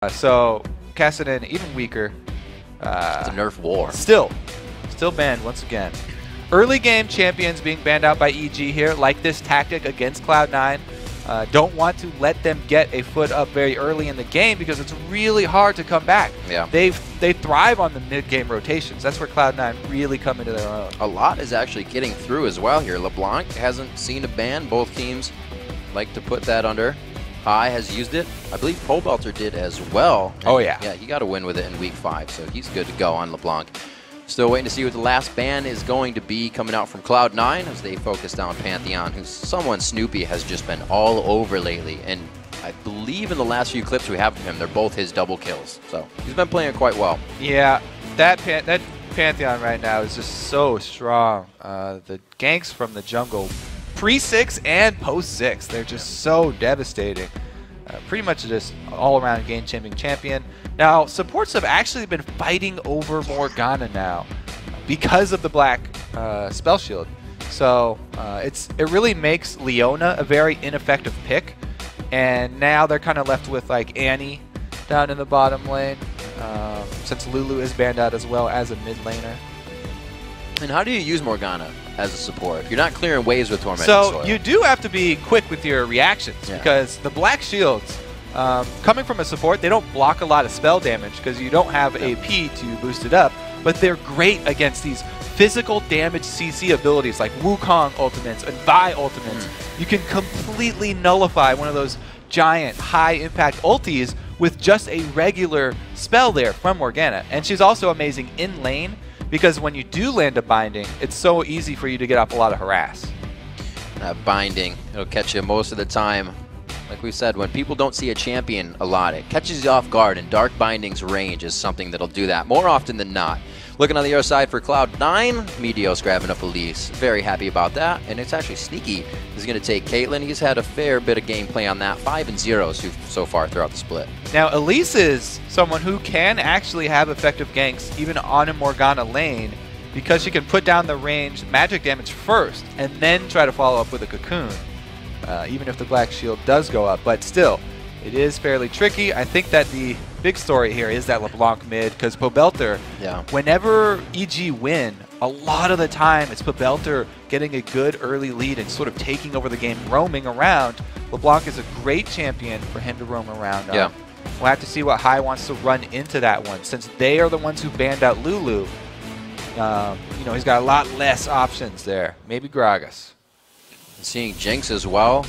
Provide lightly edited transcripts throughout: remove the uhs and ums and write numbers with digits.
So Kassadin even weaker. It's a nerf war. Still banned once again. Early game champions being banned out by EG here, like this tactic against Cloud9. Don't want to let them get a foot up very early in the game because it's really hard to come back. Yeah. They thrive on the mid-game rotations. That's where Cloud9 really come into their own. A lot is actually getting through as well here. LeBlanc hasn't seen a ban. Both teams like to put that under. Hai has used it. I believe Pobelter did as well. And oh, yeah. Yeah, he got a win with it in week 5, so he's good to go on LeBlanc. Still waiting to see what the last ban is going to be coming out from Cloud9 as they focus down Pantheon, who's someone Snoopeh has just been all over lately. And I believe in the last few clips we have of him, they're both his double kills. So he's been playing it quite well. Yeah, that Pantheon right now is just so strong. The ganks from the jungle, pre-6 and post-6, they're just so devastating. Pretty much just all-around game-changing champion. Now, supports have actually been fighting over Morgana now because of the black spell shield. So it really makes Leona a very ineffective pick. And now they're kind of left with like Annie down in the bottom lane, since Lulu is banned out as well as a mid laner. And how do you use Morgana as a support? You're not clearing waves with Tormented So Soil. you do have to be quick with your reactions because the black shields, coming from a support, they don't block a lot of spell damage because you don't have AP to boost it up, but they're great against these physical damage CC abilities like Wukong ultimates and Vi ultimates. You can completely nullify one of those giant high impact ultis with just a regular spell there from Morgana. And she's also amazing in lane because when you do land a binding, it's so easy for you to get off a lot of harass. That binding, it'll catch you most of the time. Like we said, when people don't see a champion a lot, it catches you off guard, and Dark Binding's range is something that'll do that more often than not. Looking on the other side for Cloud9, Meteos grabbing up Elise. Very happy about that, and it's actually sneaky. He's going to take Caitlyn. He's had a fair bit of gameplay on that, 5-0 so far throughout the split. Now, Elise is someone who can actually have effective ganks even on a Morgana lane because she can put down the ranged magic damage first and then try to follow up with a cocoon, even if the black shield does go up. But still, it is fairly tricky. I think that the big story here is that LeBlanc mid, because Pobelter, whenever EG win, a lot of the time it's Pobelter getting a good early lead and sort of taking over the game, roaming around. LeBlanc is a great champion for him to roam around on. We'll have to see what Hai wants to run into that one. Since they are the ones who banned out Lulu, you know, he's got a lot less options there. Maybe Gragas. Seeing Jinx as well,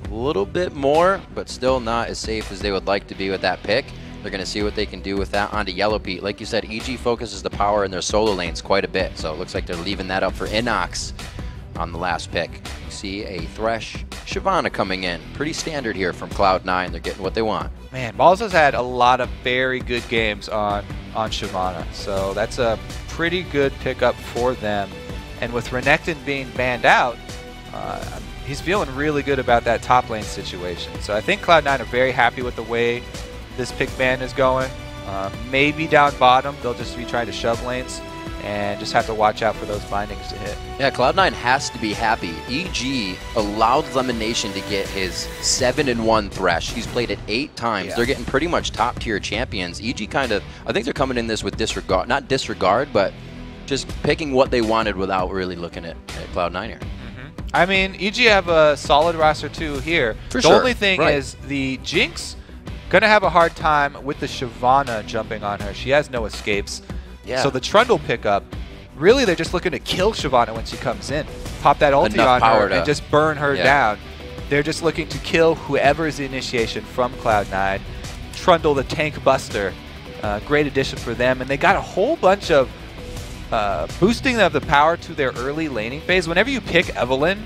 a little bit more, but still not as safe as they would like to be with that pick. They're going to see what they can do with that onto Yellowpete. Like you said, EG focuses the power in their solo lanes quite a bit, so it looks like they're leaving that up for InnoX on the last pick. You see a Thresh Shyvana coming in. Pretty standard here from Cloud9. They're getting what they want. Man, Balls has had a lot of very good games on Shyvana, so that's a pretty good pickup for them. And with Renekton being banned out, he's feeling really good about that top lane situation. So I think Cloud9 are very happy with the way this pick ban is going. Maybe down bottom, they'll just be trying to shove lanes and just have to watch out for those bindings to hit. Yeah, Cloud9 has to be happy. EG allowed LemonNation to get his 7-1 Thresh. He's played it 8 times. They're getting pretty much top-tier champions. EG kind of, I think they're coming in this with disregard, not disregard, but just picking what they wanted without really looking at Cloud9 here. I mean, EG have a solid roster too here. The only thing is the Jinx gonna have a hard time with the Shyvana jumping on her. She has no escapes. So the Trundle pickup, really they're just looking to kill Shyvana when she comes in. Pop that ulti on her and just burn her down. They're just looking to kill whoever is the initiation from Cloud9. Trundle the tank buster, great addition for them. And they got a whole bunch of boosting of the power to their early laning phase. Whenever you pick Evelynn,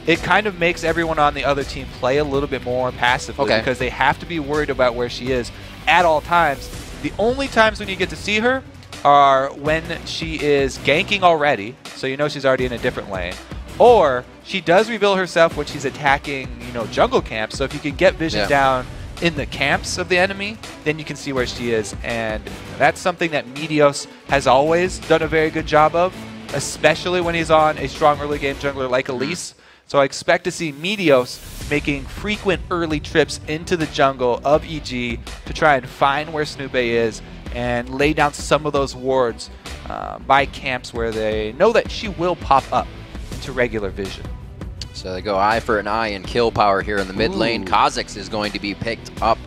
it kind of makes everyone on the other team play a little bit more passively because they have to be worried about where she is at all times. The only times when you get to see her are when she is ganking already, so you know she's already in a different lane, or she does reveal herself when she's attacking, you know, jungle camps. So if you can get vision down in the camps of the enemy, then you can see where she is, and that's something that Meteos has always done a very good job of, especially when he's on a strong early game jungler like Elise. So I expect to see Meteos making frequent early trips into the jungle of EG to try and find where Snoopeh is and lay down some of those wards by camps where they know that she will pop up into regular vision. So they go eye for an eye and kill power here in the mid lane. Kha'Zix is going to be picked up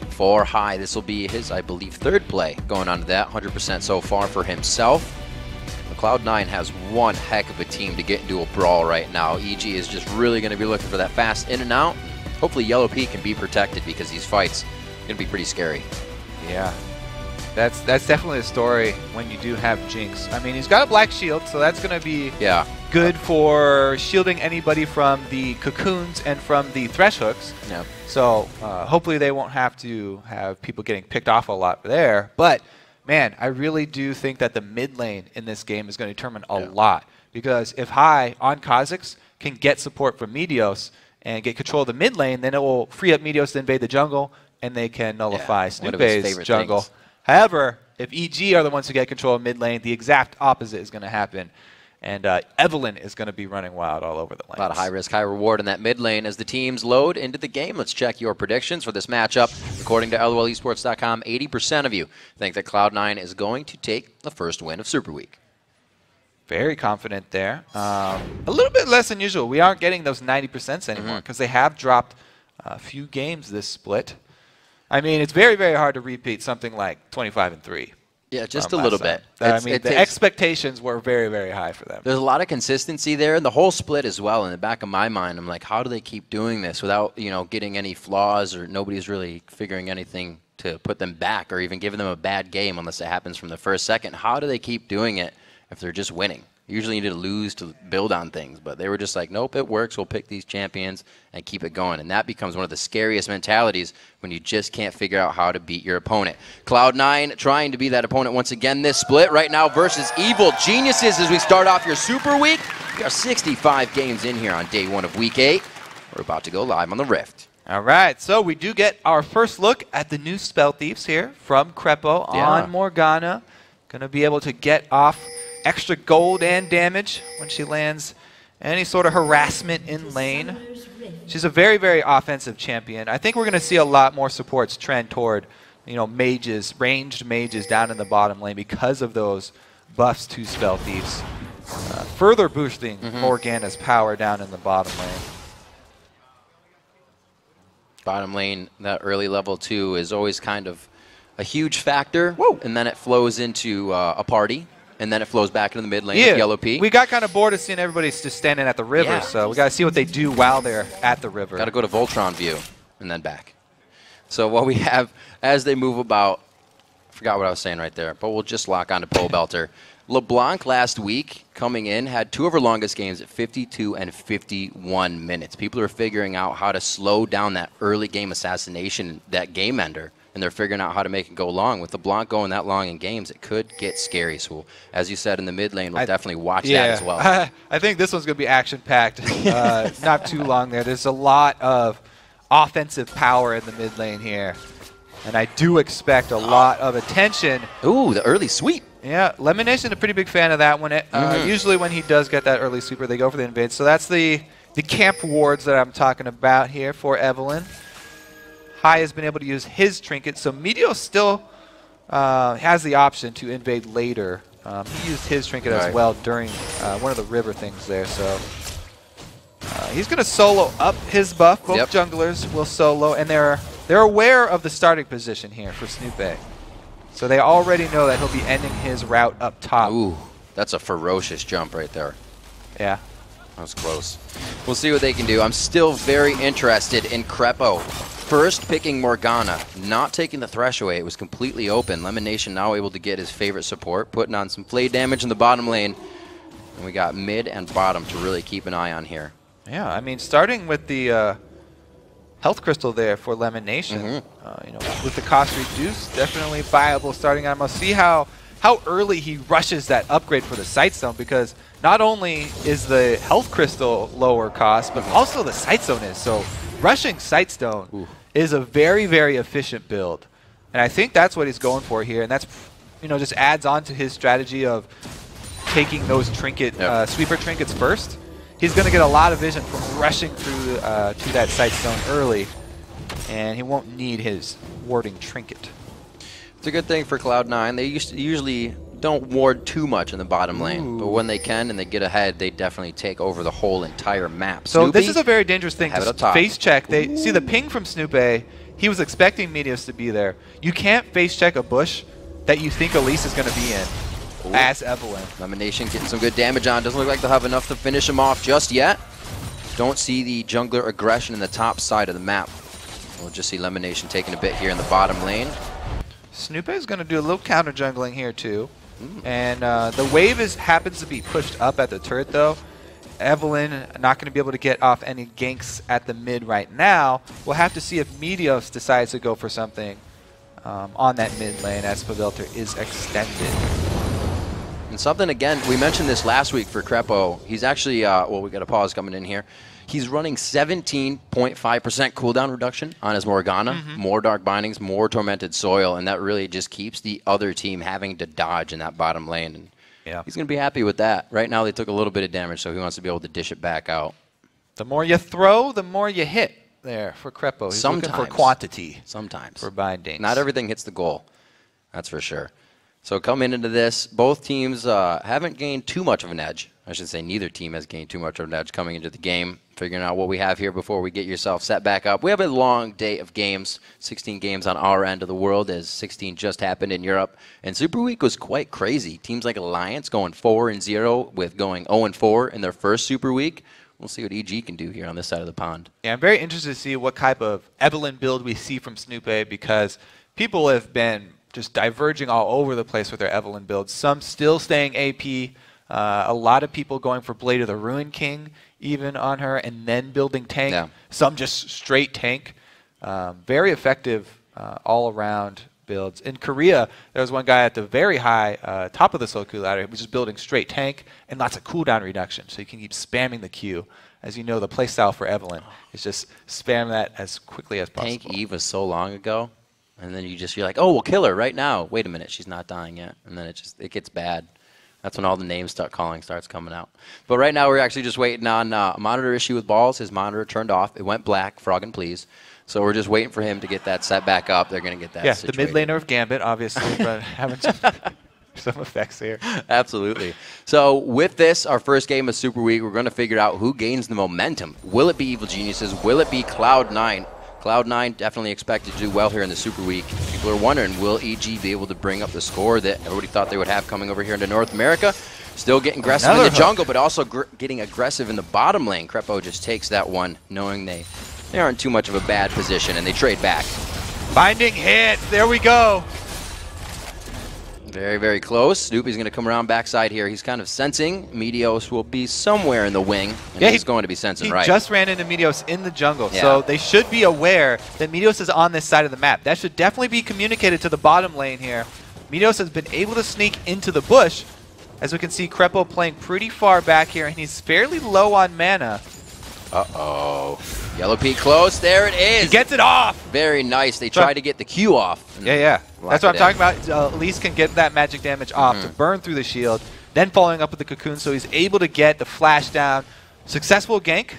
for Hai. This will be his, I believe, third play going on to that. 100% so far for himself. Cloud9 has one heck of a team to get into a brawl right now. EG is just really going to be looking for that fast in and out. Hopefully Yellowpete can be protected because these fights are going to be pretty scary. Yeah. That's definitely a story when you do have Jinx. I mean, he's got a black shield, so that's going to be good for shielding anybody from the cocoons and from the thresh hooks. Yeah. So hopefully they won't have to have people getting picked off a lot there. But, man, I really do think that the mid lane in this game is going to determine a lot. Because if Hai on Kha'Zix can get support from Meteos and get control of the mid lane, then it will free up Meteos to invade the jungle, and they can nullify Snoopeh's jungle. However, if EG are the ones who get control of mid lane, the exact opposite is going to happen. And Evelyn is going to be running wild all over the lane. A lot of high risk, high reward in that mid lane as the teams load into the game. Let's check your predictions for this matchup. According to LOLesports.com, 80% of you think that Cloud9 is going to take the first win of Super Week. Very confident there. A little bit less than usual. We aren't getting those 90% anymore because they have dropped a few games this split. I mean, it's very, very hard to repeat something like 25-3. Yeah, just a little bit. I mean, the expectations were very, very high for them. There's a lot of consistency there, and the whole split as well. In the back of my mind, I'm like, how do they keep doing this without, you know, getting any flaws, or nobody's really figuring anything to put them back or even giving them a bad game unless it happens from the first second? How do they keep doing it if they're just winning? Usually you need to lose to build on things, but they were just like, nope, it works. We'll pick these champions and keep it going. And that becomes one of the scariest mentalities when you just can't figure out how to beat your opponent. Cloud9 trying to be that opponent once again this split right now versus Evil Geniuses as we start off your Super Week. We are 65 games in here on day 1 of Week 8. We're about to go live on the Rift. All right, so we do get our first look at the new Spell Thieves here from Krepo on Morgana. Going to be able to get off extra gold and damage when she lands any sort of harassment in lane. She's a very, very offensive champion. I think we're going to see a lot more supports trend toward, you know, mages, ranged mages down in the bottom lane because of those buffs to Spell Thieves, further boosting Morgana's power down in the bottom lane. Bottom lane, that early level 2 is always kind of a huge factor, and then it flows into a party. And then it flows back into the mid lane with Yellowpete. We got kind of bored of seeing everybody just standing at the river, so we got to see what they do while they're at the river. Got to go to Voltron view and then back. So what we have as they move about, I forgot what I was saying right there, but we'll just lock on to Pobelter. LeBlanc last week coming in had 2 of her longest games at 52 and 51 minutes. People are figuring out how to slow down that early game assassination, that game ender. And they're figuring out how to make it go long. With LeBlanc going that long in games, it could get scary. So, as you said, in the mid lane, we'll definitely watch that as well. I think this one's going to be action-packed. Not too long there. There's a lot of offensive power in the mid lane here. And I do expect a lot of attention. Ooh, the early sweep. Yeah, LemonNation is a pretty big fan of that one. Usually when he does get that early sweeper, they go for the invade. So that's the camp wards that I'm talking about here for Evelyn. Hai has been able to use his trinket, so Meteos still has the option to invade later. He used his trinket as well during one of the river things there, so he's going to solo up his buff. Both junglers will solo, and they're aware of the starting position here for Snoopeh. So they already know that he'll be ending his route up top. Ooh, that's a ferocious jump right there. Yeah. That was close. We'll see what they can do. I'm still very interested in Krepo. First picking Morgana, not taking the Thresh away. It was completely open. LemonNation now able to get his favorite support, putting on some play damage in the bottom lane. And we got mid and bottom to really keep an eye on here. Yeah, I mean, starting with the health crystal there for LemonNation, you know, with the cost reduced, definitely viable starting ammo. See how early he rushes that upgrade for the Sight Stone, because not only is the health crystal lower cost, but also the Sight Stone is. So rushing Sight Stone is a very, very efficient build. And I think that's what he's going for here. And that's, you know, just adds on to his strategy of taking those trinket, sweeper trinkets first. he's going to get a lot of vision from rushing through to that side stone early, and he won't need his warding trinket. It's a good thing for Cloud9. They usually don't ward too much in the bottom lane, but when they can and they get ahead, they definitely take over the whole entire map. So Snoopeh, this is a very dangerous thing to face check. They see the ping from Snoopeh. He was expecting Meteos to be there. You can't face check a bush that you think Elise is going to be in as Evelyn. LemonNation getting some good damage on. Doesn't look like they'll have enough to finish him off just yet. Don't see the jungler aggression in the top side of the map. We'll just see LemonNation taking a bit here in the bottom lane. Snoopeh is going to do a little counter jungling here too. And the wave happens to be pushed up at the turret though. Evelyn not going to be able to get off any ganks at the mid right now. We'll have to see if Meteos decides to go for something on that mid lane as Pobelter is extended. And something, again, we mentioned this last week for Krepo. He's actually, well, we got a pause coming in here. He's running 17.5% cooldown reduction on his Morgana, more Dark Bindings, more Tormented Soil, and that really just keeps the other team having to dodge in that bottom lane. And he's going to be happy with that. Right now they took a little bit of damage, so he wants to be able to dish it back out. The more you throw, the more you hit there for Krepo. He's looking for quantity. Sometimes. For bindings. Not everything hits the goal. That's for sure. So coming into this, both teams haven't gained too much of an edge. I should say neither team has gained too much of an edge coming into the game. Figuring out what we have here before we get yourself set back up. We have a long day of games, 16 games on our end of the world as 16 just happened in Europe. And Super Week was quite crazy. Teams like Alliance going 4-0 with going 0-4 in their first Super Week. We'll see what EG can do here on this side of the pond. Yeah, I'm very interested to see what type of Evelyn build we see from Snoopeh because people have been just diverging all over the place with their Evelyn builds. Some still staying AP. A lot of people going for Blade of the Ruin King even on her and then building tank. Yeah. Some just straight tank. Very effective all-around builds. In Korea, there was one guy at the very high top of the solo queue ladder which is building straight tank and lots of cooldown reduction so you can keep spamming the Q. As you know, the playstyle for Evelyn is just spam that as quickly as possible. Tank Eve was so long ago. And then you're like, oh, we'll kill her right now. Wait a minute, she's not dying yet. And then it gets bad. That's when all the names starts coming out. But right now we're actually just waiting on a monitor issue with Balls. His monitor turned off. It went black, frog and please. So we're just waiting for him to get that set back up. They're going to get that situated. The mid laner of Gambit, obviously, but having some effects here. Absolutely. So with this, our first game of Super Week, we're going to figure out who gains the momentum. Will it be Evil Geniuses? Will it be Cloud9? Cloud9 definitely expected to do well here in the Super Week. People are wondering, will EG be able to bring up the score that everybody thought they would have coming over here into North America? Still getting aggressive in the jungle, but also getting aggressive in the bottom lane. Krepo just takes that one, knowing they aren't too much of a bad position, and they trade back. Binding hit. There we go. Very, very close. Snoopeh's going to come around backside here. He's kind of sensing Meteos will be somewhere in the wing, and he's going to be sensing right. He just ran into Meteos in the jungle, so they should be aware that Meteos is on this side of the map. That should definitely be communicated to the bottom lane here. Meteos has been able to sneak into the bush. As we can see, Krepo playing pretty far back here, and he's fairly low on mana. Uh-oh. Yellowpete close. There it is. He gets it off. Very nice. They try to get the Q off. Yeah. That's what I'm talking about. Elise can get that magic damage off to burn through the shield, then following up with the cocoon, so he's able to get the flash down. Successful gank.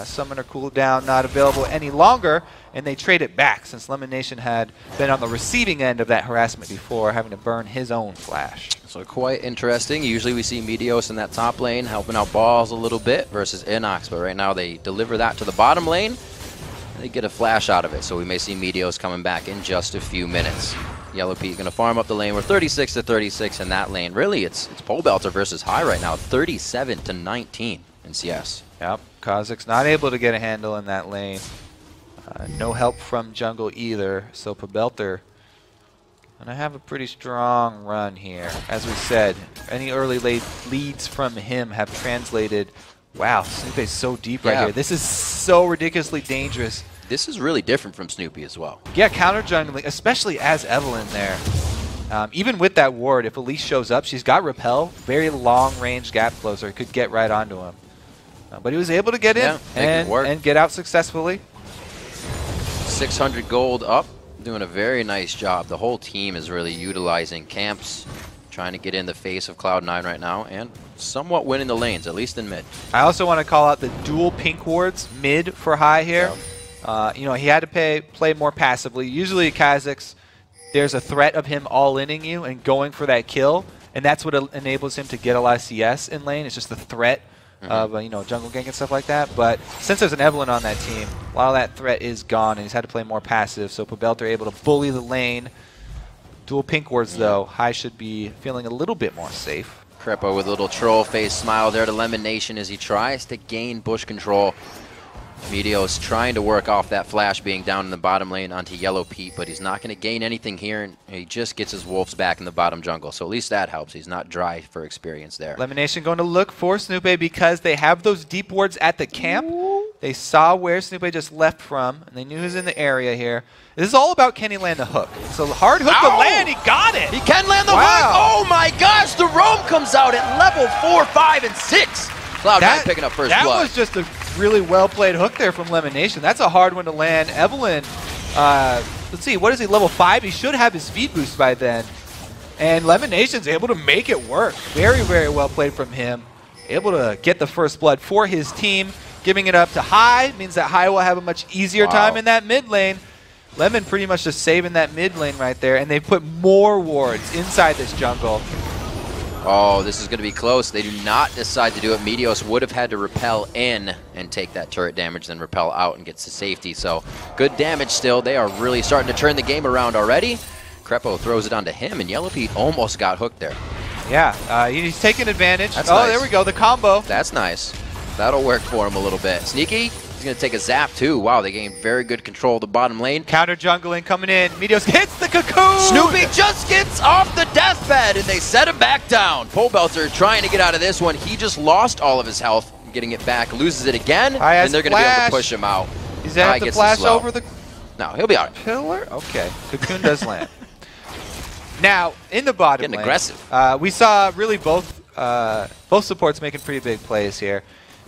Summoner cooldown not available any longer, and they trade it back since LemonNation had been on the receiving end of that harassment before, having to burn his own flash. So quite interesting. Usually we see Meteos in that top lane helping out Balls a little bit versus InnoX, but right now they deliver that to the bottom lane. They get a flash out of it, so we may see Meteos coming back in just a few minutes. Yellowpete going to farm up the lane. We're 36-36 in that lane. Really, it's Pobelter versus Hai right now, 37-19 in CS. Yep, Kha'Zix not able to get a handle in that lane. No help from jungle either, so Pobelter gonna have a pretty strong run here. As we said, any early leads from him have translated. Wow, Snoopeh's so deep right here. This is so ridiculously dangerous. This is really different from Snoopeh as well. Yeah, counter jungling, especially as Evelyn there. Even with that ward, if Elise shows up, she's got Repel, very long-range gap closer, could get right onto him. But he was able to get in and get out successfully. 600 gold up, doing a very nice job. The whole team is really utilizing camps, trying to get in the face of Cloud9 right now and somewhat winning the lanes, at least in mid. I also want to call out the dual pink wards mid for Hai here. Yeah. You know, he had to play more passively. Usually Kha'Zix, there's a threat of him all-inning you and going for that kill, and that's what enables him to get a lot of CS in lane. It's just the threat of you know, jungle gank and stuff like that. But since there's an Evelynn on that team, a lot of that threat is gone, and he's had to play more passive. So Pobelter able to bully the lane. Dual pink wards though, Hai should be feeling a little bit more safe. Krepo with a little troll face smile there to LemonNation as he tries to gain bush control. Meteos trying to work off that flash being down in the bottom lane onto Yellowpete, but he's not going to gain anything here, and he just gets his wolves back in the bottom jungle. So at least that helps. He's not dry for experience there. LemonNation going to look for Snoopeh because they have those deep wards at the camp. They saw where Snoopeh just left from, and they knew he was in the area here. This is all about can he land the hook. It's a hard hook to land. He got it. He can land the hook. Oh my gosh, the roam comes out at level 4, 5, and 6. Cloud9 picking up first blood. That was just a really well-played hook there from LemonNation. That's a hard one to land. Evelynn, let's see, what is he, level 5? He should have his speed boost by then. And LemonNation's able to make it work. Very, very well played from him. Able to get the first blood for his team. Giving it up to Hai means that Hai will have a much easier time in that mid lane. Lemon pretty much just saving that mid lane right there, and they put more wards inside this jungle. Oh, this is going to be close. They do not decide to do it. Meteos would have had to repel in and take that turret damage, then repel out and gets to safety. So good damage still. They are really starting to turn the game around already. Krepo throws it onto him, and Yellowpete almost got hooked there. Yeah, he's taking advantage. That's nice. There we go, the combo. That's nice. That'll work for him a little bit. Sneaky. He's going to take a zap, too. Wow, they gained very good control of the bottom lane. Counter jungling coming in. Meteos hits the cocoon! Snoopeh just gets off the deathbed, and they set him back down. Pobelter trying to get out of this one. He just lost all of his health. Getting it back, loses it again, and they're going to be able to push him out. He's going to have to flash over the... No, he'll be all right. Pillar? Okay. Cocoon does land. Now, in the bottom lane... Getting aggressive. We saw really both supports making pretty big plays here.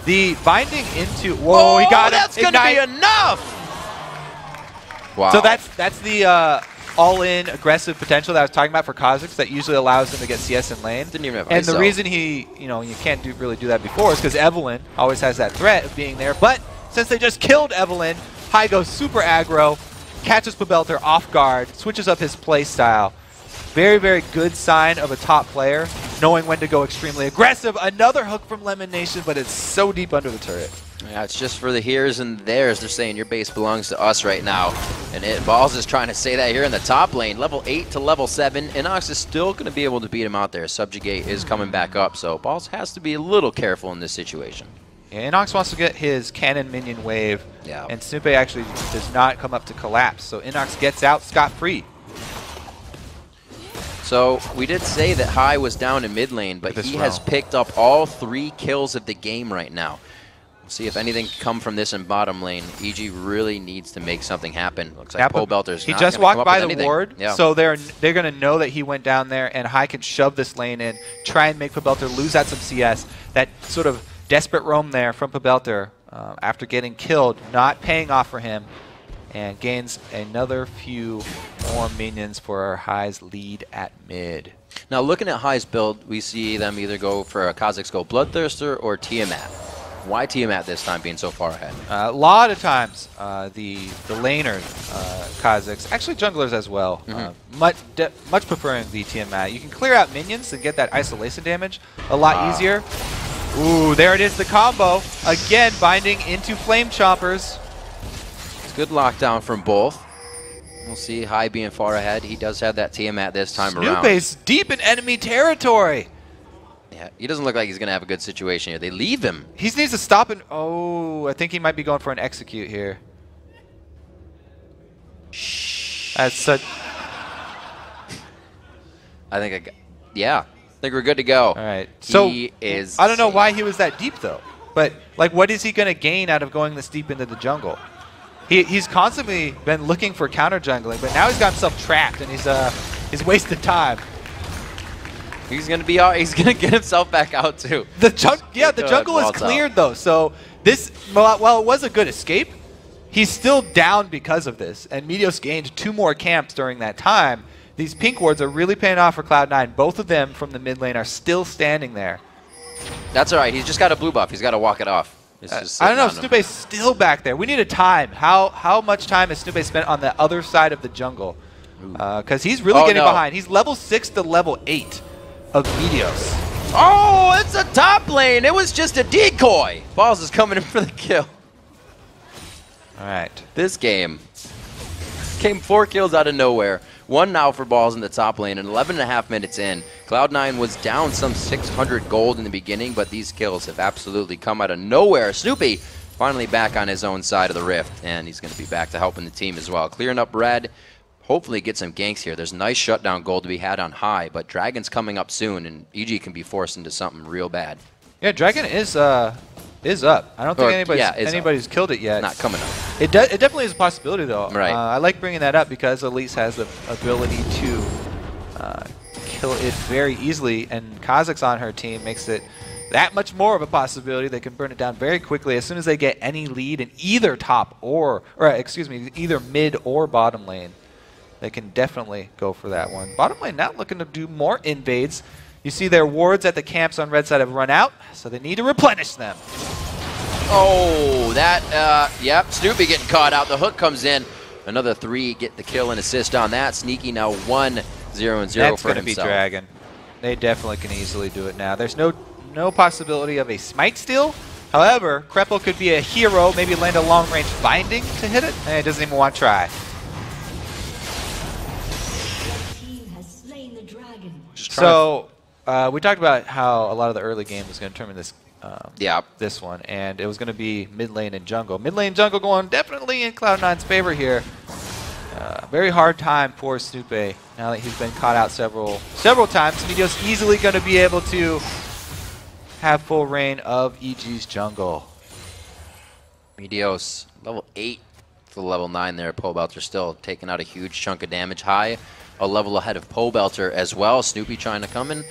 The binding into... Whoa, he got it. That's going to be enough! Wow. So that's the all-in aggressive potential that I was talking about for Kha'Zix that usually allows him to get CS in lane. Didn't even have and the reason you can't really do that before is because Evelynn always has that threat of being there. But since they just killed Evelynn, Hai goes super aggro, catches Pobelter off guard, switches up his play style. Very, very good sign of a top player, knowing when to go extremely aggressive. Another hook from LemonNation, but it's so deep under the turret. Yeah, it's just for the here's and there's. They're saying your base belongs to us right now. And Balls is trying to say that here in the top lane. Level 8 to level 7. InnoX is still going to be able to beat him out there. Subjugate is coming back up, so Balls has to be a little careful in this situation. Yeah, InnoX wants to get his cannon minion wave, and Snoopeh actually does not come up to collapse. So InnoX gets out scot-free. So we did say that Hai was down in mid lane, but he has picked up all 3 kills of the game right now. We'll see if anything can come from this in bottom lane. EG really needs to make something happen. Looks like Pobelter's He just walked by the ward, so they're going to know that he went down there, and Hai can shove this lane in, try and make Pobelter lose out some CS. That sort of desperate roam there from Pobelter after getting killed, not paying off for him. And gains another few more minions for Hai's lead at mid. Now, looking at Hai's build, we see them either go for a Kha'Zix Go Bloodthirster or Tiamat. Why Tiamat this time being so far ahead? A lot of times, the laner Kha'Zix, actually junglers as well, much preferring the Tiamat. You can clear out minions and get that isolation damage a lot easier. Ooh, there it is, the combo. Again, binding into Flame Chompers. Good lockdown from both. We'll see Hai being far ahead. He does have that Tiamat this time around. Snoopeh's deep in enemy territory. Yeah, he doesn't look like he's going to have a good situation here. They leave him. He needs to stop and... Oh, I think he might be going for an execute here. That's such... I think we're good to go. All right. So he is... I don't know why he was that deep, though. But, like, what is he going to gain out of going this deep into the jungle? He's constantly been looking for counter jungling, but now he's got himself trapped and he's wasted time. He's gonna get himself back out too. The jungle is cleared though, so this while it was a good escape, he's still down because of this. And Meteos gained 2 more camps during that time. these pink wards are really paying off for Cloud9. Both of them from the mid lane are still standing there. That's all right. He's just got a blue buff. He's got to walk it off. I don't know. Snoopeh's still back there. We need a time. How much time has Snoopeh spent on the other side of the jungle? Because he's really getting behind. He's level 6 to level 8 of Meteos. Oh, it's a top lane. It was just a decoy. Balls is coming in for the kill. All right. This game came 4 kills out of nowhere. 1 now for Balls in the top lane, and 11.5 minutes in. Cloud9 was down some 600 gold in the beginning, but these kills have absolutely come out of nowhere. Snoopeh finally back on his own side of the rift, and he's going to be back to helping the team as well. Clearing up red. Hopefully get some ganks here. There's nice shutdown gold to be had on Hai, but Dragon's coming up soon, and EG can be forced into something real bad. Yeah, Dragon is up. I don't think anybody's killed it yet. Not coming up. It definitely is a possibility, though. Right. I like bringing that up because Elise has the ability to kill it very easily, and Kha'Zix on her team makes it that much more of a possibility. They can burn it down very quickly as soon as they get any lead in either top or excuse me, either mid or bottom lane. They can definitely go for that one. Bottom lane now looking to do more invades. You see their wards at the camps on red side have run out, so they need to replenish them. Oh, yep, Snoopeh getting caught out. The hook comes in. Another 3 get the kill and assist on that. Sneaky now 1-0-0 for himself. That's going to be Dragon. They definitely can easily do it now. There's no possibility of a smite steal. However, Krepo could be a hero, maybe land a long-range binding to hit it, and he doesn't even want to try. So we talked about how a lot of the early game was going to determine this one, and it was going to be mid lane and jungle. Mid lane jungle going definitely in Cloud9's favor here. Very hard time for Snoopeh now that he's been caught out several times. Meteos easily going to be able to have full reign of EG's jungle. Meteos level 8 to level 9 there. Pobelter still taking out a huge chunk of damage. Hai a level ahead of Pobelter as well. Snoopeh trying to come in.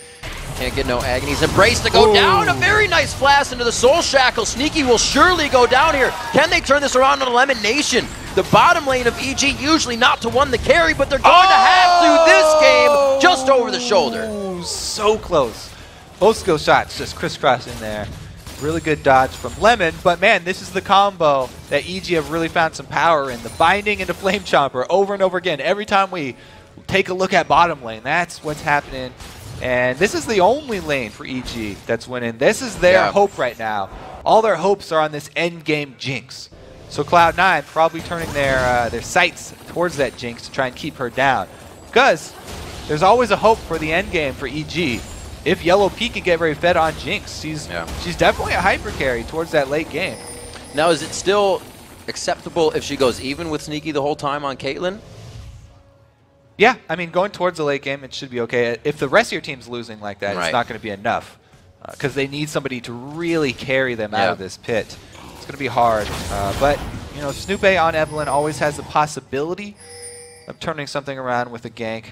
Can't get no agonies. Embrace to go down. A very nice flash into the Soul Shackle. Sneaky will surely go down here. Can they turn this around on LemonNation? The bottom lane of EG usually not to win the carry, but they're going to have to this game just over the shoulder. So close. Both skill shots just crisscrossing there. Really good dodge from Lemon, but man, this is the combo that EG have really found some power in. The binding into Flame Chomper over and over again. Every time we take a look at bottom lane, that's what's happening. And this is the only lane for EG that's winning. This is their hope right now. All their hopes are on this end game Jinx. So Cloud9 probably turning their sights towards that Jinx to try and keep her down. Because there's always a hope for the end game for EG. If Yellowpete can get very fed on Jinx, she's definitely a hyper carry towards that late game. Now, is it still acceptable if she goes even with Sneaky the whole time on Caitlyn? Yeah, I mean, going towards the late game, it should be okay. If the rest of your team's losing like that, it's not going to be enough. Because they need somebody to really carry them out of this pit. It's going to be hard. But, you know, Snoopeh on Evelynn always has the possibility of turning something around with a gank.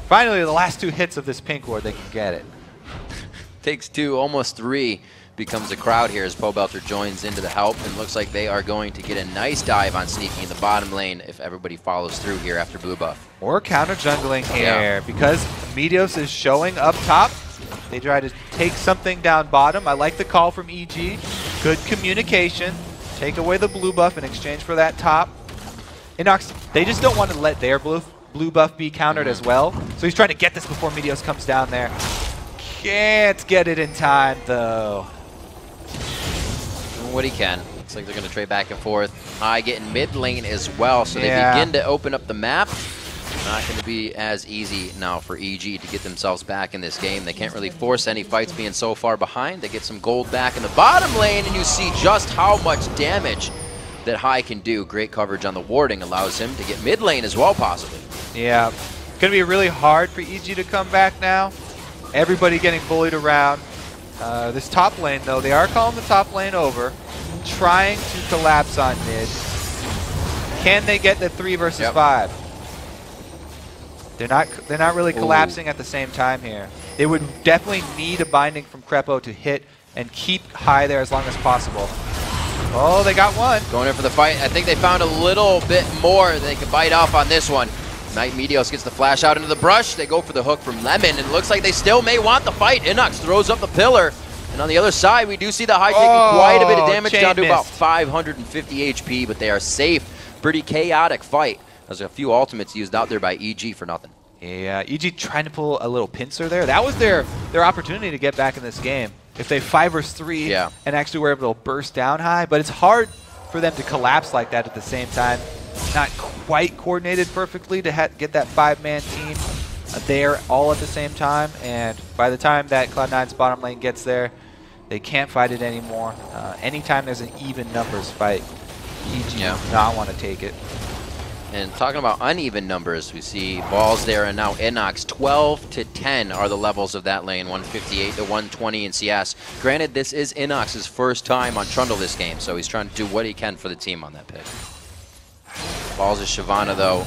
Finally, the last 2 hits of this pink ward, they can get it. Takes 2, almost 3. Becomes a crowd here as Pobelter joins into the help, and looks like they are going to get a nice dive on Sneaky in the bottom lane if everybody follows through here after blue buff. Or counter jungling here because Meteos is showing up top. They try to take something down bottom. I like the call from EG. Good communication. Take away the blue buff in exchange for that top. InnoX, they just don't want to let their blue buff be countered as well. So he's trying to get this before Meteos comes down there. Can't get it in time though. What he can. Looks like they're going to trade back and forth. Hai getting mid lane as well, so they begin to open up the map. Not going to be as easy now for EG to get themselves back in this game. They can't really force any fights being so far behind. They get some gold back in the bottom lane, and you see just how much damage that Hai can do. Great coverage on the warding allows him to get mid lane as well, possibly. Yeah, it's going to be really hard for EG to come back now. Everybody getting bullied around. This top lane, though, they are calling the top lane over, trying to collapse on mid. Can they get the 3 versus 5? They're not really collapsing at the same time here. They would definitely need a binding from Krepo to hit and keep Hai there as long as possible. Oh, they got one. Going in for the fight. I think they found a little bit more they could bite off on this one. Meteos gets the flash out into the brush. They go for the hook from Lemon, and it looks like they still may want the fight. InnoX throws up the pillar. And on the other side, we do see the Hai taking quite a bit of damage, down to about 550 HP, but they are safe. Pretty chaotic fight. There's a few ultimates used out there by EG for nothing. Yeah, EG trying to pull a little pincer there. That was their opportunity to get back in this game. If they 5 vs 3 and actually were able to burst down Hai, but it's hard for them to collapse like that at the same time. Not quite coordinated perfectly to get that 5-man team there all at the same time, and by the time that Cloud9's bottom lane gets there, they can't fight it anymore. Anytime there's an even numbers fight, EG does not want to take it. And talking about uneven numbers, we see balls there, and now InnoX 12 to 10 are the levels of that lane, 158 to 120 in CS. Granted, this is InnoX's first time on Trundle this game, so he's trying to do what he can for the team on that pick. Balls is Shyvana though.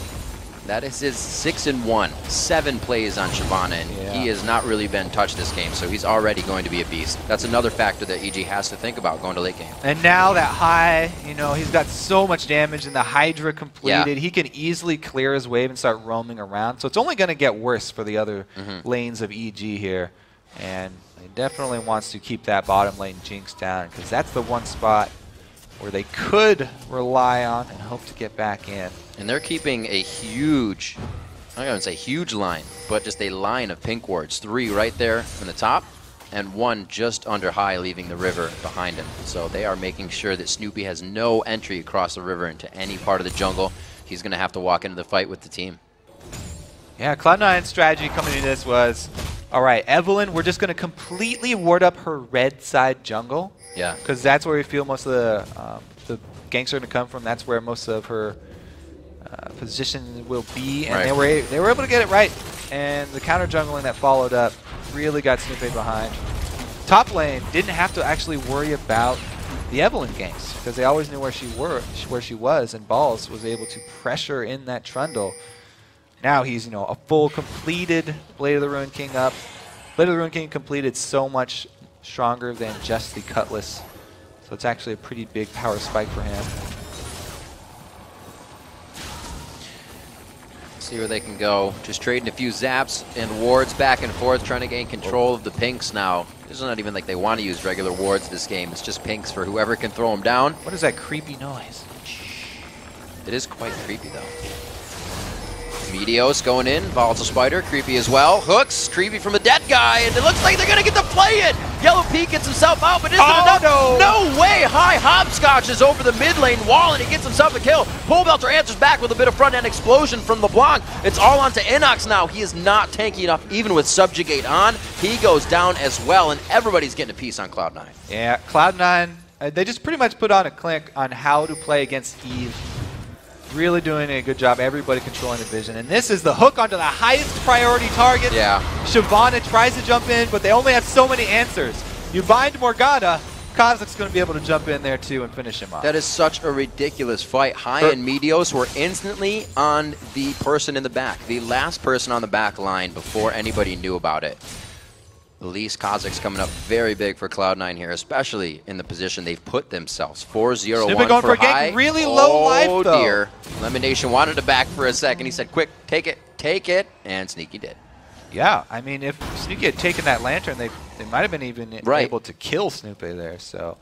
That is his 6-1, 7 plays on Shyvana, and he has not really been touched this game, so he's already going to be a beast. That's another factor that EG has to think about going to late game. And now that Hai, you know, he's got so much damage and the Hydra completed, he can easily clear his wave and start roaming around. So it's only going to get worse for the other lanes of EG here. And he definitely wants to keep that bottom lane Jinx down, because that's the one spot where they could rely on and hope to get back in. And they're keeping a huge, I'm not going to say huge line, but just a line of pink wards. 3 right there in the top, and 1 just under Hai leaving the river behind him. So they are making sure that Snoopeh has no entry across the river into any part of the jungle. He's going to have to walk into the fight with the team. Yeah, Cloud9's strategy coming into this was, all right, Evelynn, we're just going to completely ward up her red side jungle. Yeah. Because that's where we feel most of the ganks are going to come from. That's where most of her position will be. And they were able to get it right. And the counter jungling that followed up really got Snoopeh behind. Top lane didn't have to actually worry about the Evelynn ganks, because they always knew where she was, and Balls was able to pressure in that Trundle. Now he's, you know, a full completed Blade of the Ruined King up. Blade of the Ruined King completed so much stronger than just the Cutlass. So it's actually a pretty big power spike for him. See where they can go. Just trading a few zaps and wards back and forth, trying to gain control of the pinks now. It's not even like they want to use regular wards this game. It's just pinks for whoever can throw them down. What is that creepy noise? It is quite creepy though. Meteos going in, volatile spider, creepy as well. Hooks, creepy from the dead guy, and it looks like they're gonna get the play in. Yellowpete gets himself out, but isn't enough. No way! Hai hopscotches over the mid lane wall, and he gets himself a kill. Pobelter answers back with a bit of front end explosion from LeBlanc. It's all onto InnoX now. He is not tanky enough, even with Subjugate on. He goes down as well, and everybody's getting a piece on Cloud9. Yeah, Cloud9, they just pretty much put on a clinic on how to play against Eve. Really doing a good job, everybody controlling the vision. And this is the hook onto the highest priority target. Yeah. Shyvana tries to jump in, but they only have so many answers. You bind Morgana, Kha'Zix going to be able to jump in there too and finish him off. That is such a ridiculous fight. Hai and Meteos were instantly on the person in the back, the last person on the back line before anybody knew about it. At least Kha'Zix coming up very big for Cloud9 here, especially in the position they've put themselves. 4-0-1 Snoopeh going for a Hai. gank, really low life though. Oh dear. LemonNation wanted to back for a second. He said, quick, take it, and Sneaky did. Yeah, I mean, if Sneaky had taken that lantern, they might have been even able to kill Snoopeh there, so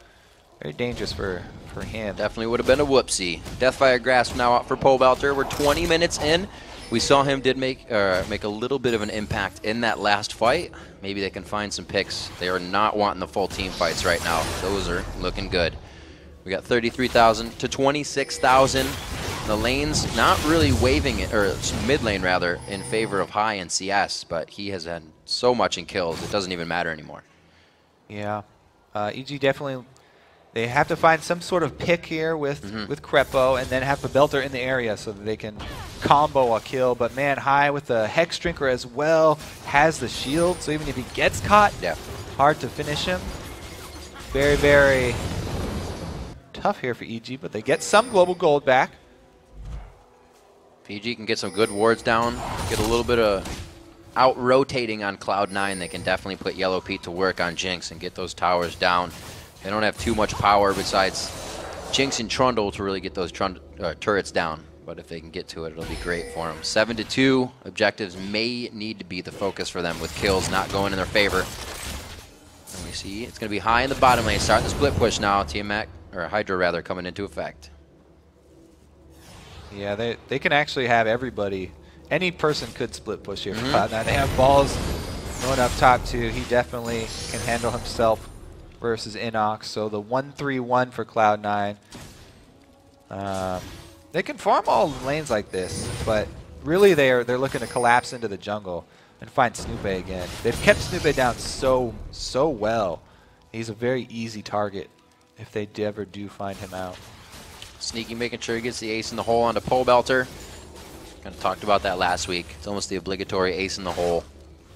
very dangerous for him. Definitely would have been a whoopsie. Deathfire Grasp now out for Pobelter. We're 20 minutes in. We saw him did make a little bit of an impact in that last fight. Maybe they can find some picks. They are not wanting the full team fights right now. Those are looking good. We got 33,000 to 26,000. The lane's not really waving it, or mid lane rather, in favor of Hai and CS, but he has had so much in kills, it doesn't even matter anymore. Yeah. EG definitely, they have to find some sort of pick here with Krepo, and then have Pobelter in the area so that they can combo a kill. But man, Hai with the Hex Drinker as well, has the shield, so even if he gets caught, hard to finish him. Very, very tough here for EG, but they get some global gold back. If EG can get some good wards down, get a little bit of out-rotating on Cloud9, they can definitely put Yellowpete to work on Jinx and get those towers down. They don't have too much power besides Jinx and Trundle to really get those turrets down. but if they can get to it, it'll be great for them. 7-2 objectives may need to be the focus for them with kills not going in their favor. And we see it's going to be Hai in the bottom lane, starting the split push now. Tiamat, or Hydra rather, coming into effect. Yeah, they can actually have everybody. Any person could split push here for Cloud9. They have balls going up top too. He definitely can handle himself versus InnoX. So the 1-3-1 for Cloud9. They can farm all lanes like this, but really they're looking to collapse into the jungle and find Snoopeh again. They've kept Snoopeh down so well. He's a very easy target if they ever do find him out. Sneaky, making sure he gets the ace in the hole onto Pobelter. Kind of talked about that last week. It's almost the obligatory ace in the hole.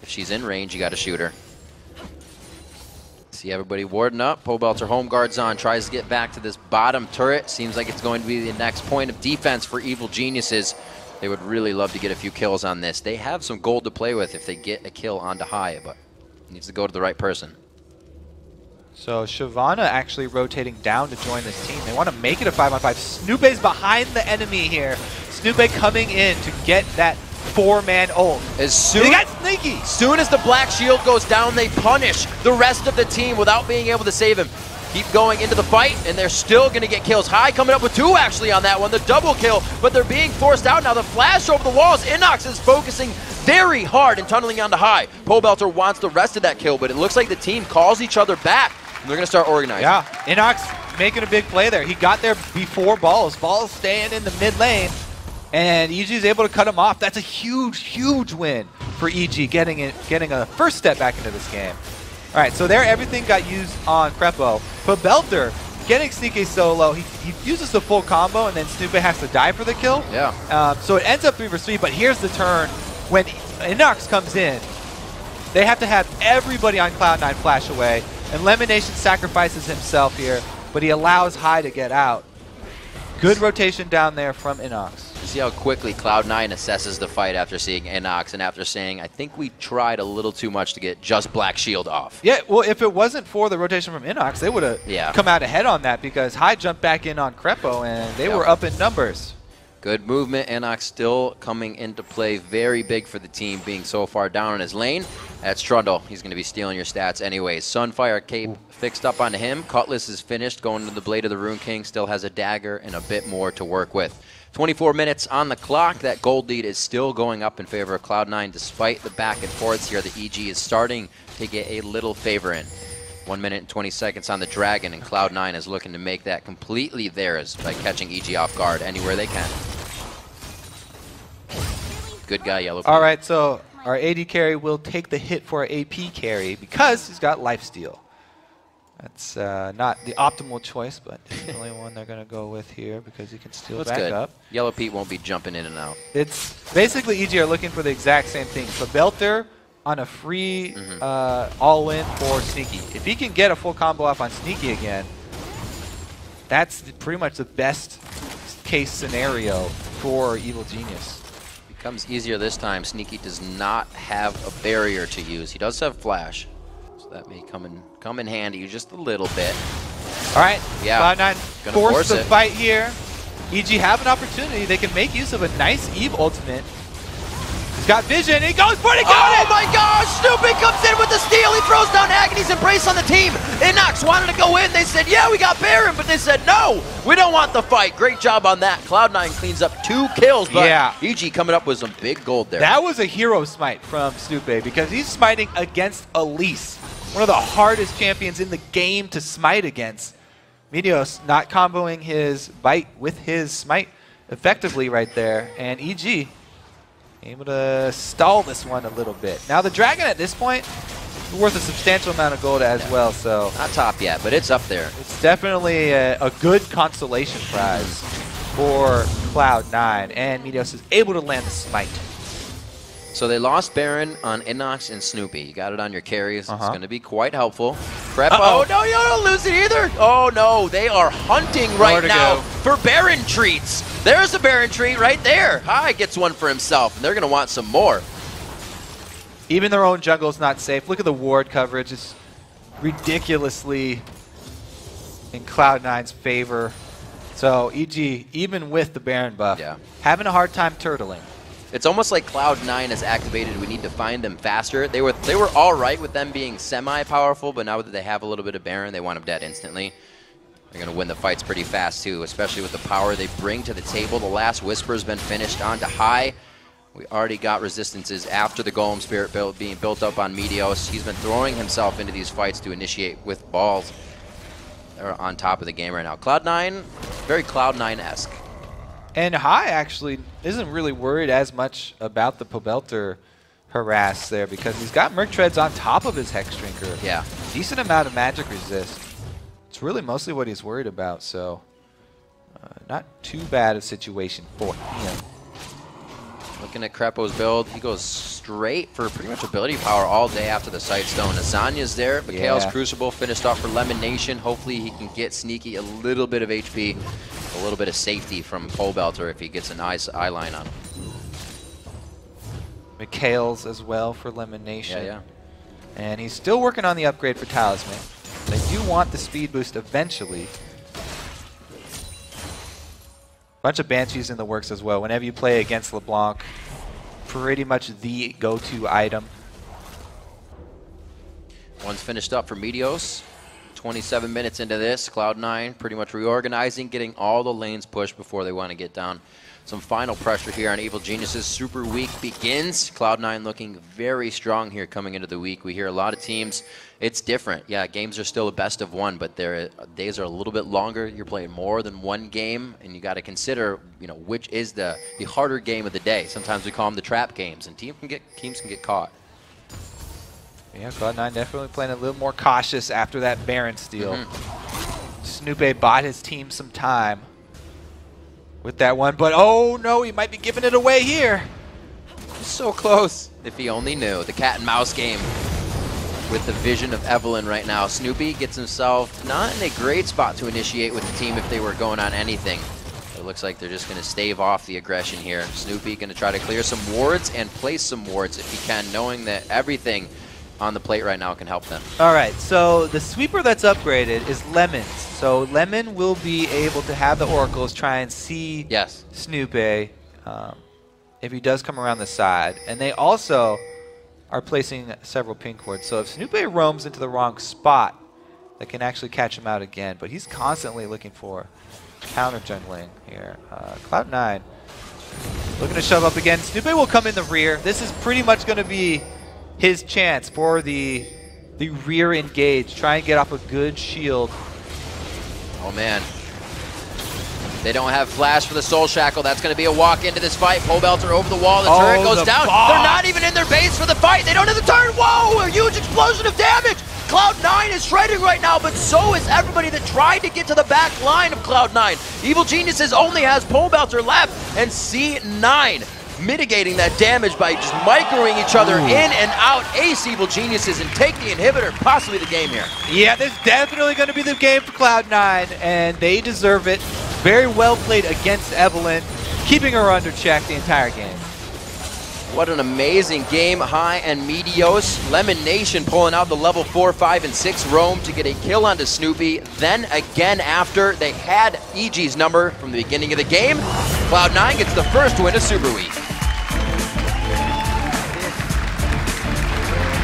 If she's in range, you got to shoot her. See everybody warding up. Pobelter home guards on, tries to get back to this bottom turret. Seems like it's going to be the next point of defense for Evil Geniuses. They would really love to get a few kills on this. They have some gold to play with if they get a kill onto Hai, but it needs to go to the right person. So Shyvana actually rotating down to join this team. They want to make it a 5-on-5. Snoopeh's behind the enemy here. Snoopeh coming in to get that 4-man ult. He got sneaky. Soon as the black shield goes down, they punish the rest of the team without being able to save him. Keep going into the fight, and they're still going to get kills. Hai coming up with 2 actually on that one, the double kill, but they're being forced out now. The flash over the walls. InnoX is focusing very hard and tunneling onto Hai. Pobelter wants the rest of that kill, but it looks like the team calls each other back. They're going to start organizing. Yeah, InnoX making a big play there. He got there before Balls. Balls staying in the mid lane, and EG is able to cut him off. That's a huge win for EG, getting a first step back into this game. All right, so there everything got used on Krepo. Pobelter getting sneaky solo. He uses the full combo, and then Snoopeh has to die for the kill. Yeah. So it ends up 3 versus 3, but here's the turn. When InnoX comes in, they have to have everybody on Cloud9 flash away. And LemonNation sacrifices himself here, but he allows Hai to get out. Good rotation down there from InnoX. You see how quickly Cloud9 assesses the fight after seeing InnoX and after saying, I think we tried a little too much to get just Black Shield off. Yeah, well, if it wasn't for the rotation from InnoX, they would have come out ahead on that because Hai jumped back in on Krepo, and they were up in numbers. Good movement. InnoX still coming into play very big for the team, being so far down in his lane. That's Trundle. He's going to be stealing your stats anyways. Sunfire Cape fixed up onto him. Cutlass is finished, going to the Blade of the Rune King. Still has a dagger and a bit more to work with. 24 minutes on the clock. That gold lead is still going up in favor of Cloud9 despite the back and forths here. The EG is starting to get a little favor in. 1 minute and 20 seconds on the Dragon, and Cloud9 is looking to make that completely theirs by catching EG off guard anywhere they can. Good guy, Yellowpete. All right, so our AD carry will take the hit for our AP carry because he's got lifesteal. That's not the optimal choice, but definitely one they're going to go with here because he can steal back up. Yellowpete won't be jumping in and out. It's basically EG are looking for the exact same thing. Pobelter on a free all-in for Sneaky. If he can get a full combo off on Sneaky again, that's pretty much the best case scenario for Evil Genius. Becomes easier this time. Sneaky does not have a barrier to use. He does have flash, so that may come in handy just a little bit. All right, yeah, Cloud9 force the fight here. EG have an opportunity. They can make use of a nice Eve ultimate. He's got vision. He goes for it. Oh my gosh! Snoopeh comes in with the steal. He throws down Agony's Embrace on the team. InnoX wanted to go in. They said, yeah, we got Baron, but they said, no, we don't want the fight. Great job on that. Cloud9 cleans up 2 kills, but EG coming up with some big gold there. That was a hero smite from Snoopeh because he's smiting against Elise, one of the hardest champions in the game to smite against. Meteos not comboing his bite with his smite effectively right there, and EG able to stall this one a little bit. Now the Dragon at this point is worth a substantial amount of gold as well, so not top yet, but it's up there. It's definitely a good consolation prize for Cloud9, and Meteos is able to land the smite. So they lost Baron on InnoX and Snoopeh. You got it on your carries. It's going to be quite helpful. Krepo. Oh, no, you don't lose it either. Oh, no. They are hunting right now for Baron treats. There's a Baron treat right there. Hai gets one for himself, and they're going to want some more. Even their own jungle is not safe. Look at the ward coverage. It's ridiculously in Cloud9's favor. So EG, even with the Baron buff, having a hard time turtling. It's almost like Cloud9 is activated. We need to find them faster. They were all right with them being semi-powerful, but now that they have a little bit of Baron, they want them dead instantly. They're going to win the fights pretty fast, too, especially with the power they bring to the table. The last Whisper's been finished onto Hai. We already got resistances after the Golem Spirit being built up on Meteos. He's been throwing himself into these fights to initiate with balls. They're on top of the game right now. Cloud9, very Cloud9-esque. And Hai actually isn't really worried as much about the Pobelter harass there because he's got Merc Treads on top of his Hex Drinker. Yeah. Decent amount of magic resist. It's really mostly what he's worried about, so not too bad a situation for him. Looking at Krepo's build, he goes straight for pretty much ability power all day after the Sightstone. Azanya's there, but Chaos Crucible finished off for LemonNation. Hopefully he can get Sneaky a little bit of HP, a little bit of safety from Pobelter if he gets an eye line on him. Meteos as well for LemonNation. Yeah. And he's still working on the upgrade for Talisman. They do want the speed boost eventually. Bunch of Banshees in the works as well. Whenever you play against LeBlanc, pretty much the go-to item. One's finished up for Meteos. 27 minutes into this, Cloud9 pretty much reorganizing, getting all the lanes pushed before they want to get down. Some final pressure here on Evil Geniuses. Super Week begins. Cloud9 looking very strong here coming into the week. We hear a lot of teams. It's different. Yeah, games are still a best of one, but their days are a little bit longer. You're playing more than one game, and you got to consider, you know, which is the harder game of the day. Sometimes we call them the trap games, and teams can get caught. Yeah, Cloud9 definitely playing a little more cautious after that Baron steal. Snoopeh bought his team some time with that one, but oh no, he might be giving it away here. So close. If he only knew. The cat and mouse game with the vision of Evelyn right now. Snoopeh gets himself not in a great spot to initiate with the team if they were going on anything. It looks like they're just going to stave off the aggression here. Snoopeh going to try to clear some wards and place some wards if he can, knowing that everything on the plate right now can help them. All right, so the sweeper that's upgraded is Lemon's. So Lemon will be able to have the oracles try and see Snoopeh if he does come around the side. And they also are placing several pink wards. So if Snoopeh roams into the wrong spot, they can actually catch him out again. But he's constantly looking for counter jungling here. Cloud9 looking to shove up again. Snoopeh will come in the rear. This is pretty much going to be his chance for the rear engage. Try and get off a good shield. Oh man. They don't have flash for the Soul Shackle. That's going to be a walk into this fight. Pobelter over the wall. The turret goes down. They're not even in their base for the fight. They don't have the turret. Whoa! A huge explosion of damage. Cloud9 is shredding right now, but so is everybody that tried to get to the back line of Cloud9. Evil Geniuses only has Pobelter left, and C9 mitigating that damage by just microing each other in and out. Ace Evil Geniuses and take the inhibitor, possibly the game here. Yeah, this is definitely going to be the game for Cloud9, and they deserve it. Very well played against Evelyn, keeping her under check the entire game. What an amazing game. Hai and Meteos. LemonNation pulling out the level 4, 5, and 6 roam to get a kill onto Snoopeh. Then again after they had EG's number from the beginning of the game, Cloud9 gets the first win of Super Week.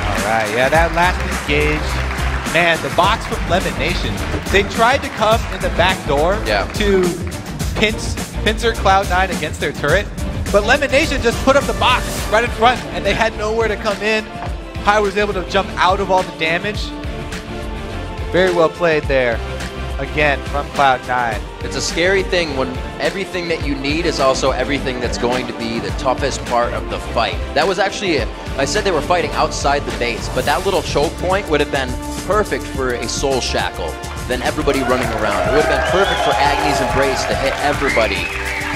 All right, yeah, that last engage, man, the box from LemonNation. They tried to come in the back door to pincer Cloud9 against their turret, but LemonNation just put up the box right in front, and they had nowhere to come in. Hai was able to jump out of all the damage. Very well played there, again, from Cloud9. It's a scary thing when everything that you need is also everything that's going to be the toughest part of the fight. That was actually it. I said they were fighting outside the base, but that little choke point would have been perfect for a Soul Shackle. Then everybody running around. It would have been perfect for Agni's Embrace to hit everybody,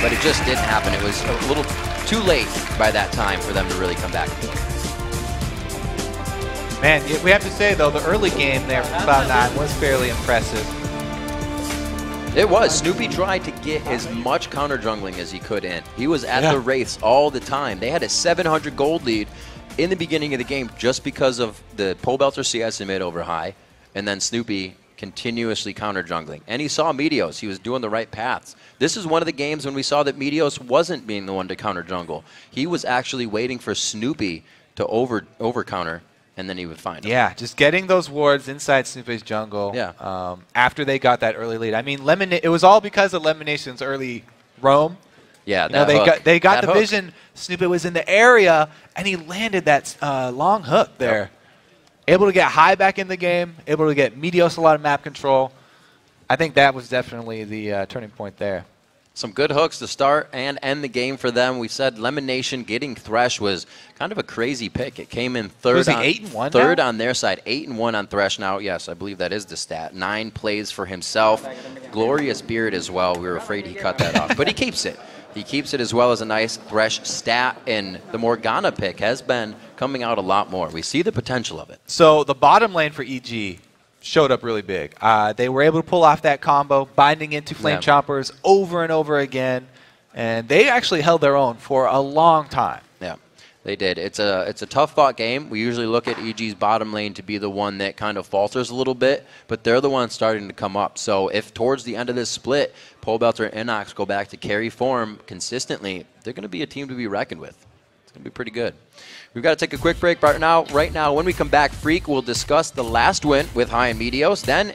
but it just didn't happen. It was a little too late by that time for them to really come back. Man, we have to say, though, the early game there from Cloud9 was fairly impressive. It was. Snoopeh tried to get as much counter jungling as he could in. He was at the Wraiths all the time. They had a 700 gold lead in the beginning of the game just because of the Pobelter CS in mid over Hai, and then Snoopeh continuously counter jungling. And he saw Meteos. He was doing the right paths. This is one of the games when we saw that Meteos wasn't being the one to counter jungle. He was actually waiting for Snoopeh to over counter, and then he would find him. Yeah, just getting those wards inside Snoopeh's jungle. Yeah. After they got that early lead. I mean, it was all because of LemonNation's early roam. Yeah, they got the vision. Snoopeh was in the area, and he landed that long hook there. Yep. Able to get Hai back in the game. Able to get Meteos a lot of map control. I think that was definitely the turning point there. Some good hooks to start and end the game for them. We said LemonNation getting Thresh was kind of a crazy pick. It came in third, on, 8-1 third now? On their side, 8-1 on Thresh now. Yes, I believe that is the stat. 9 plays for himself. Glorious beard as well. We were afraid he cut that off, but he keeps it. He keeps it as well as a nice Thresh stat, and the Morgana pick has been coming out a lot more. We see the potential of it. So the bottom lane for EG showed up really big. They were able to pull off that combo, binding into Flame Chompers over and over again, and they actually held their own for a long time. Yeah, they did. It's a tough fought game. We usually look at EG's bottom lane to be the one that kind of falters a little bit, but they're the ones starting to come up. So if towards the end of this split, Pobelter and InnoX go back to carry form consistently, they're going to be a team to be reckoned with. It's going to be pretty good. We've got to take a quick break right now. When we come back, Freak will discuss the last win with Hai and Meteos. Then